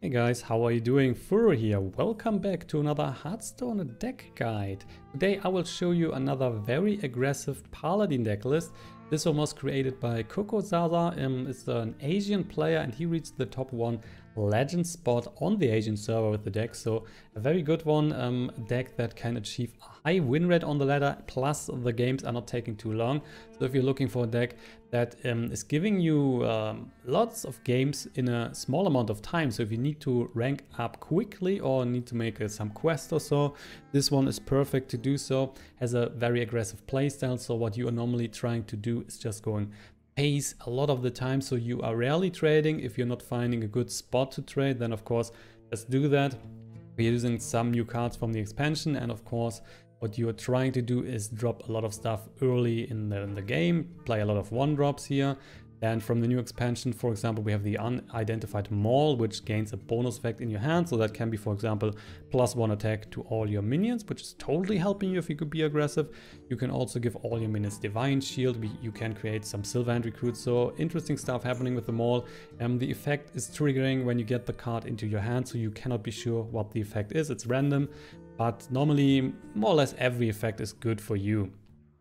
Hey guys, how are you doing? Furo here. Welcome back to another Hearthstone deck guide. Today I will show you another very aggressive Paladin deck list. This one was created by Zaza. It's an Asian player and he reached the top 1 legend spot on the Asian server with the deck. So a very good one, a deck that can achieve a high win rate on the ladder, plus the games are not taking too long. So if you're looking for a deck that is giving you lots of games in a small amount of time, so if you need to rank up quickly or need to make some quest or so, this one is perfect to do so. Has a very aggressive playstyle, so what you are normally trying to do is just going pace a lot of the time, so you are rarely trading. If you're not finding a good spot to trade, then of course just do that. We're using some new cards from the expansion, and of course what you are trying to do is drop a lot of stuff early in the game, play a lot of 1-drops here. And from the new expansion, for example, we have the Unidentified Maul, which gains a bonus effect in your hand. So that can be, for example, +1 attack to all your minions, which is totally helping you if you could be aggressive. You can also give all your minions Divine Shield. You can create some Silver Hand recruits. So interesting stuff happening with the Maul. The effect is triggering when you get the card into your hand, so you cannot be sure what the effect is. It's random, but normally more or less every effect is good for you.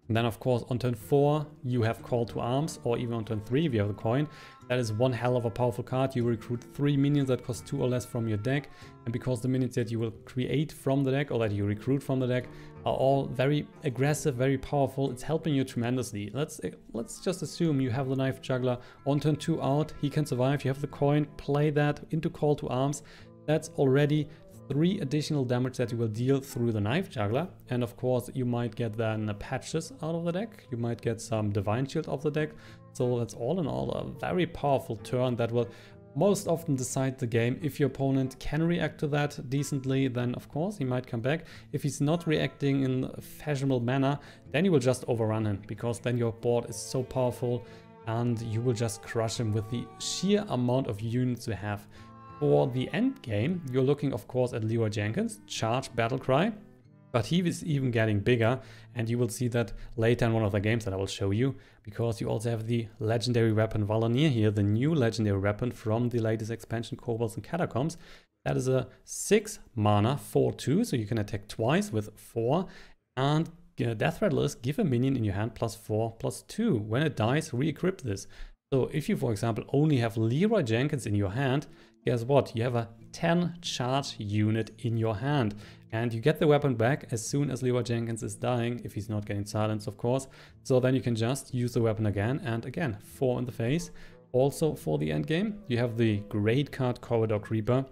And then of course on turn 4 you have Call to Arms, or even on turn 3 if you have the coin. That is one hell of a powerful card. You recruit 3 minions that cost 2 or less from your deck, and because the minions that you will create from the deck or that you recruit from the deck are all very aggressive, very powerful, it's helping you tremendously. Let's just assume you have the Knife Juggler on turn 2 out, he can survive, you have the coin, play that into Call to Arms. That's already 3 additional damage that you will deal through the Knife Juggler, and of course you might get then patches out of the deck, you might get some Divine Shield off the deck. So that's all in all a very powerful turn that will most often decide the game. If your opponent can react to that decently, then of course he might come back. If he's not reacting in a fashionable manner, then you will just overrun him, because then your board is so powerful and you will just crush him with the sheer amount of units you have. For the end game, you're looking of course at Leeroy Jenkins, Charge Battle Cry, but he is even getting bigger, and you will see that later in one of the games that I will show you, because you also have the legendary weapon Val'anyr here, the new legendary weapon from the latest expansion, Kobolds Catacombs. That is a 6 mana 4/2, so you can attack twice with 4, and Death Rattlers give a minion in your hand +4/+2. When it dies, re-equip this. So if you, for example, only have Leeroy Jenkins in your hand, guess what? You have a 10 charge unit in your hand, and you get the weapon back as soon as Leeroy Jenkins is dying, if he's not getting silenced, of course. So then you can just use the weapon again, and again, 4 in the face. Also for the end game, you have the great card Corridor Creeper,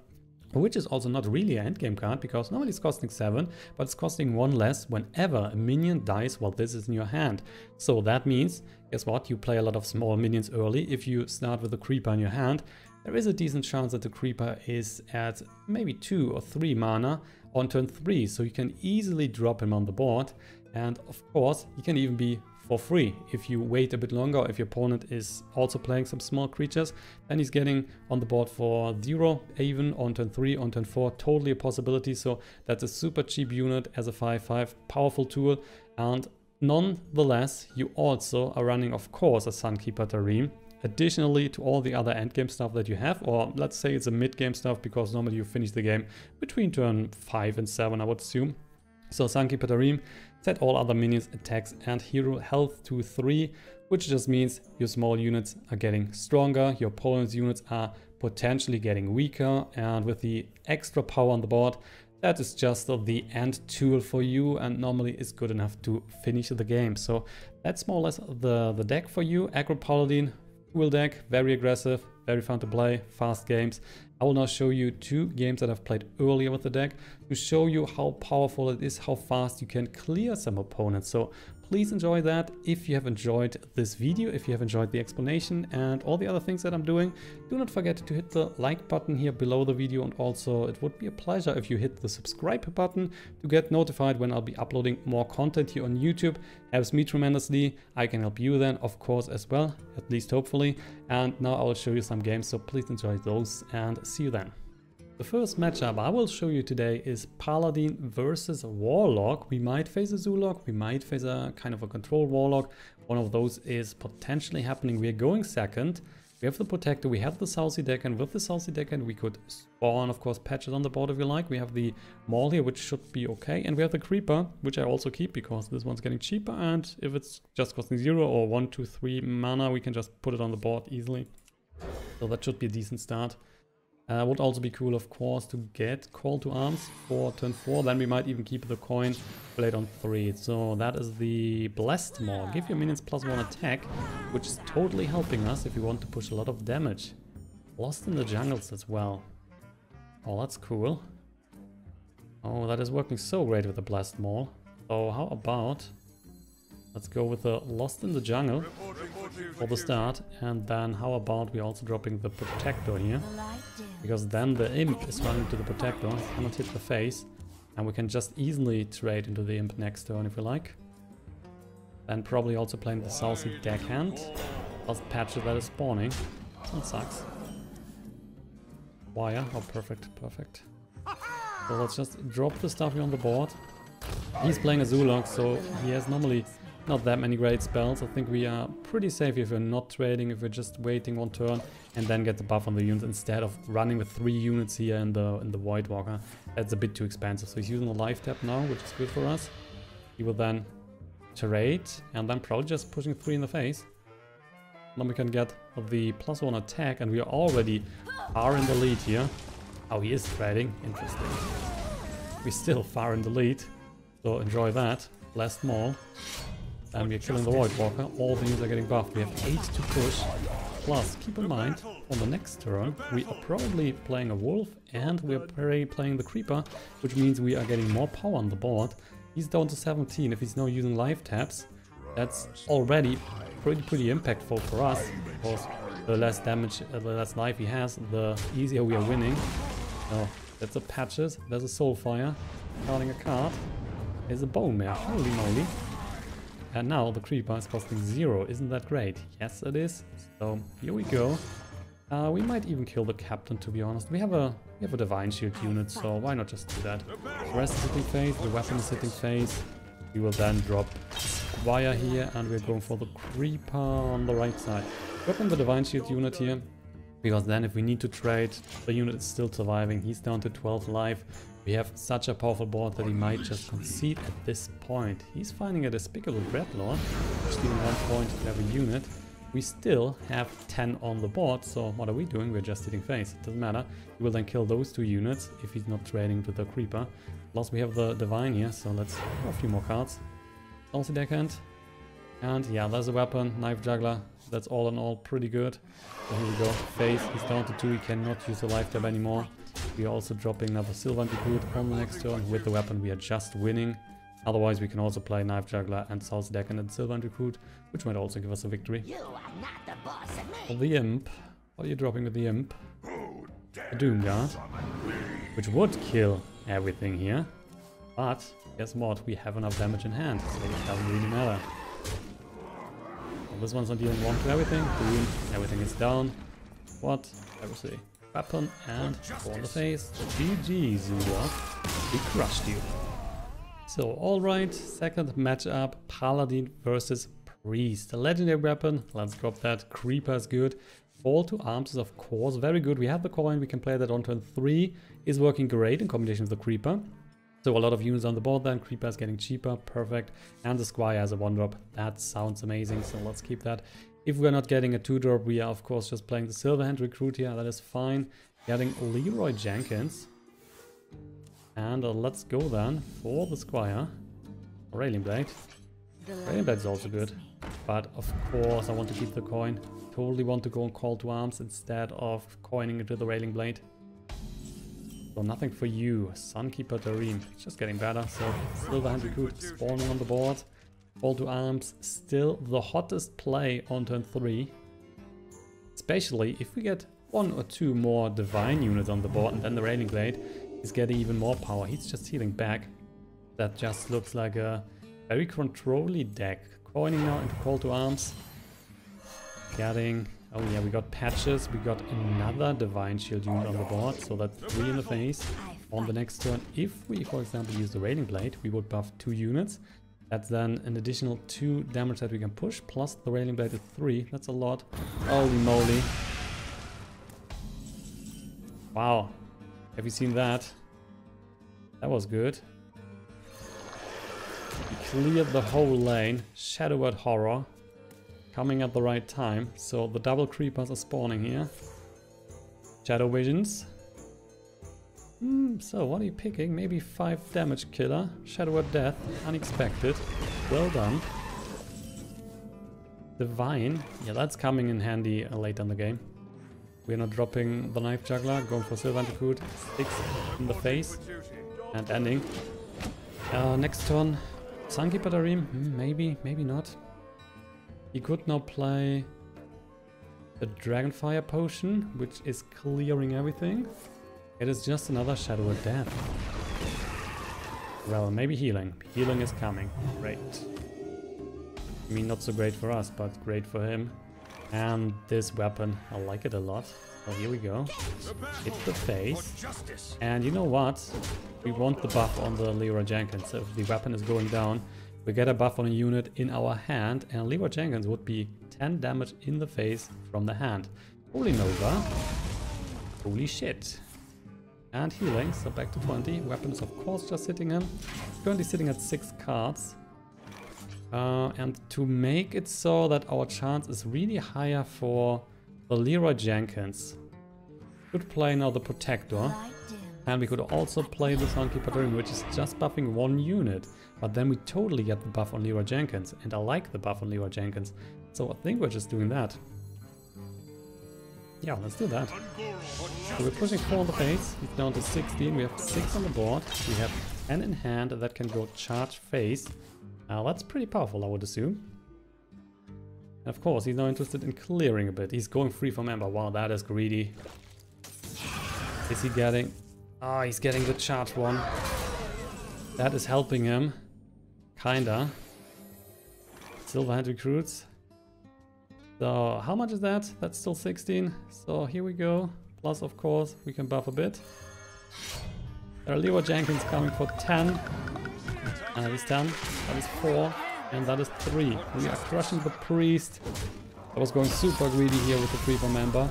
which is also not really an endgame card, because normally it's costing 7, but it's costing 1 less whenever a minion dies while this is in your hand. So that means, guess what, you play a lot of small minions early. If you start with a Creeper in your hand, there is a decent chance that the Creeper is at maybe 2 or 3 mana on turn 3, so you can easily drop him on the board. And of course, he can even be for free if you wait a bit longer, or if your opponent is also playing some small creatures, then he's getting on the board for 0, even on turn 3, on turn 4, totally a possibility. So that's a super cheap unit as a 5/5, powerful tool. And nonetheless, you also are running, of course, a Sunkeeper Tarim, additionally to all the other endgame stuff that you have, or let's say it's a mid-game stuff, because normally you finish the game between turn 5 and 7, I would assume. So Sunkeeper Tarim, set all other minions attacks and hero health to 3, which just means your small units are getting stronger, your opponent's units are potentially getting weaker, and with the extra power on the board, that is just the end tool for you, and normally is good enough to finish the game. So that's more or less the deck for you. Aggro Paladin, cool deck, very aggressive, very fun to play, fast games. I will now show you 2 games that I've played earlier with the deck to show you how powerful it is, how fast you can clear some opponents. So please enjoy that. If you have enjoyed this video, if you have enjoyed the explanation and all the other things that I'm doing, do not forget to hit the like button here below the video, and also it would be a pleasure if you hit the subscribe button to get notified when I'll be uploading more content here on YouTube. Helps me tremendously. I can help you then, of course, as well, at least hopefully. And now I will show you some games, so please enjoy those and see you then. The first matchup I will show you today is Paladin versus Warlock. We might face a Zoolock, we might face a kind of a control Warlock. One of those is potentially happening. We are going second. We have the Protector, we have the Southsea Deckhand. With the Southsea Deckhand we could spawn, of course, patches on the board if you like. We have the Maul here, which should be okay. And we have the Creeper, which I also keep because this one's getting cheaper. And if it's just costing 0 or 1, 2, 3 mana, we can just put it on the board easily. So that should be a decent start. Would also be cool, of course, to get Call to Arms for turn 4. Then we might even keep the coin played on 3. So that is the Blessed Maul. Give your minions +1 attack, which is totally helping us if we want to push a lot of damage. Lost in the Jungles as well. Oh, that's cool. Oh, that is working so great with the Blessed Maul. So how about... let's go with the Lost in the Jungle for the start. And then how about we also dropping the Protector here. Because then the Imp is running to the Protector, cannot hit the face. And we can just easily trade into the Imp next turn if we like. Then probably also playing the Southsea Deckhand. Plus patches that is spawning. That sucks. Wire, oh perfect, perfect. So let's just drop the stuff here on the board. He's playing a Zulok, so he has normally not that many great spells. I think we are pretty safe if we're not trading, if we're just waiting one turn and then get the buff on the units instead of running with 3 units here in the Void Walker. That's a bit too expensive. So he's using the life tap now, which is good for us. He will then trade and then probably just pushing 3 in the face. Then we can get the +1 attack and we are already far in the lead here. Oh, he is trading. Interesting. We're still far in the lead. So enjoy that. Blessed Maul. And we're killing the Void Walker. All the units are getting buffed. We have 8 to push. Plus, keep in mind, on the next turn, we are probably playing a Wolf and we are playing the Creeper, which means we are getting more power on the board. He's down to 17. If he's now using life taps, that's already pretty impactful for us. Because the less damage, the less life he has, the easier we are winning. So, that's a Patches. There's a Soulfire. Carding a card. There's a Bone Mare. Holy moly. And now the Creeper is costing 0. Isn't that great? Yes, it is. So here we go. We might even kill the Captain, to be honest. We have a Divine Shield unit, so why not just do that? The rest is sitting phase, the weapon is sitting phase. We will then drop Squire here, and we're going for the Creeper on the right side. Dropping the Divine Shield unit here, because then if we need to trade, the unit is still surviving. He's down to 12 life. We have such a powerful board that he might just concede at this point. He's finding a despicable Dreadlord, stealing 1 point to every unit. We still have 10 on the board, so what are we doing? We're just hitting face. It doesn't matter. We will then kill those 2 units if he's not trading to the Creeper. Plus we have the Divine here, so let's draw a few more cards. Southsea Deckhand. And yeah, there's a weapon, Knife Juggler. That's all in all pretty good. So here we go. Face, he's down to 2, he cannot use the life tab anymore. We are also dropping another Sylvan Recruit on the next turn. With the weapon we are just winning. Otherwise we can also play Knife Juggler and Southsea Deckhand and Sylvan Recruit, which might also give us a victory. For the Imp, what are you dropping with the Imp? A Doomguard, which would kill everything here. But guess what? We have enough damage in hand, so it doesn't really matter. Well, this one's not dealing 1 to everything. Boom, everything is down. What? I will see. Weapon and 4 on the face. GG, Zulok. We crushed you. So, alright, second matchup, Paladin versus Priest. A legendary weapon, let's drop that. Creeper is good. Fall to Arms is of course very good. We have the coin, we can play that on turn 3. Is working great in combination with the Creeper. So a lot of units on the board then, Creeper is getting cheaper, perfect. And the Squire has a 1-drop, that sounds amazing, so let's keep that. If we're not getting a 2-drop, we are of course just playing the Silverhand Recruit here, that is fine. Getting Leeroy Jenkins. And let's go then for the Squire. Railing Blade. Railing Blade is also good. But of course I want to keep the coin. Totally want to go on Call to Arms instead of coining into the Railing Blade. So nothing for you. Sunkeeper Tarim. It's just getting better. So Silverhand Recruit spawning on the board. Call to Arms still the hottest play on turn 3. Especially if we get 1 or 2 more Divine units on the board and then the Railing Blade is getting even more power. He's just healing back. That just looks like a very controlly deck. Coining now into Call to Arms. Getting... oh yeah, we got Patches. We got another Divine Shield unit on the board. So that's 3 in the face. On the next turn, if we, for example, use the Railing Blade, we would buff 2 units. That's then an additional 2 damage that we can push. Plus the Railing Blade is 3. That's a lot. Holy moly. Wow. Have you seen that? That was good. He cleared the whole lane. Shadowed Horror. Coming at the right time. So the double creepers are spawning here. Shadow Visions. So what are you picking? Maybe 5 damage killer. Shadowed Death. Unexpected. Well done. Divine. Yeah, that's coming in handy later in the game. We're not dropping the Knife Juggler. Going for Silver Antidote. 6 in the face. And ending. Next turn. Sunkeeper Tarim. Maybe, maybe not. He could now play the Dragonfire Potion, which is clearing everything. It is just another Shadow of Death. Well, maybe healing. Healing is coming. Great. I mean, not so great for us, but great for him. And this weapon, I like it a lot. So here we go. Hit the face. And you know what? We want the buff on the Leeroy Jenkins. So if the weapon is going down, we get a buff on a unit in our hand, and Leeroy Jenkins would be 10 damage in the face from the hand. Holy Nova. Holy shit. And healing, so back to 20. Weapons, of course, just hitting him. Currently sitting at 6 cards. And to make it so that our chance is really higher for the Leeroy Jenkins, could play now the Protector. And we could also play the Sunkeeper Tarim, which is just buffing 1 unit. But then we totally get the buff on Leeroy Jenkins. And I like the buff on Leeroy Jenkins. So I think we're just doing that. Yeah, let's do that. So we're pushing 4 in the face. He's down to 16. We have 6 on the board. We have 10 in hand that can go charge face. That's pretty powerful, I would assume. And of course, he's now interested in clearing a bit. He's going free from Ember. Wow, that is greedy. Is he getting... Oh, he's getting the charge one. That is helping him. Kinda. Silver Hand Recruits. So, how much is that? That's still 16. So, here we go. Plus, of course, we can buff a bit. There are Leeroy Jenkins coming for 10. That is 10. That is 4. And that is 3. We are crushing the priest. I was going super greedy here with the Creeper member.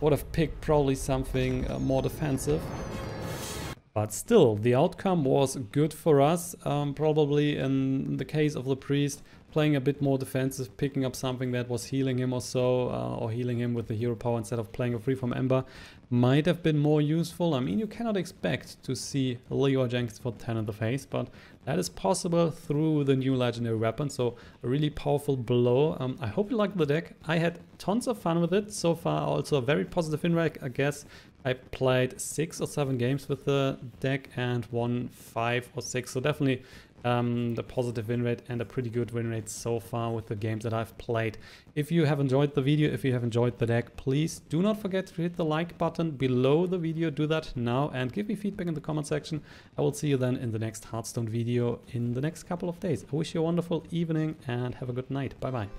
Would have picked probably something more defensive. But still, the outcome was good for us. Probably in the case of the priest, playing a bit more defensive, picking up something that was healing him or so, or healing him with the hero power instead of playing a free from Ember, might have been more useful. I mean, you cannot expect to see Leeroy Jenkins for 10 in the face, but that is possible through the new legendary weapon, so a really powerful blow. I hope you liked the deck. I had tons of fun with it so far, also a very positive win rate, I guess. I played 6 or 7 games with the deck and won 5 or 6, so definitely the positive win rate and a pretty good win rate so far with the games that I've played. If you have enjoyed the video, if you have enjoyed the deck, please do not forget to hit the like button below the video. Do that now and give me feedback in the comment section. I will see you then in the next Hearthstone video in the next couple of days. I wish you a wonderful evening and have a good night. Bye bye.